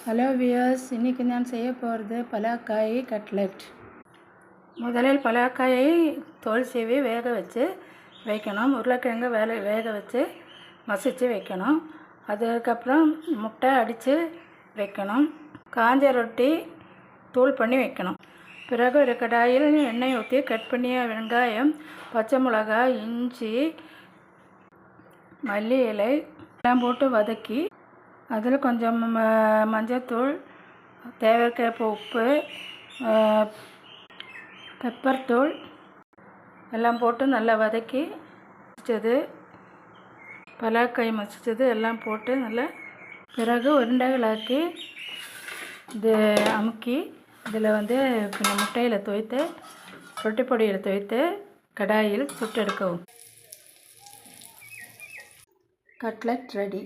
Hello wears, இன்றைக்கி நான் செய்ய போகிறது பலாக்காய் கட்லெட். முதலில் பலாக்காயை தோல் சீவி வேக வச்சு வைக்கணும். உருளைக்கிழங்கு வேக வச்சு மசித்து வைக்கணும். அதுக்கப்புறம் முட்டை அடித்து வைக்கணும். காஞ்ச ரொட்டி தூள் பண்ணி வைக்கணும். பிறகு ஒரு கடாயில் எண்ணெய் ஊற்றி கட் பண்ணிய வெங்காயம், பச்சை மிளகாய், இஞ்சி, மல்லி இலை எல்லாம் போட்டு வதக்கி அதில் கொஞ்சம் மஞ்சத்தூள், தேவைக்கேற்ப உப்பு, பெப்பர் தூள் எல்லாம் போட்டு நல்லா வதக்கி மசித்தது, பலாக்காய் மசித்தது எல்லாம் போட்டு நல்லா பிறகு உருண்டைகளாக்கி இது அமுக்கி இதில் முட்டையில் தோய்த்து ரொட்டி பொடியில் தோய்த்து கடாயில் சுட்டெடுக்கவும். Cutlet ready.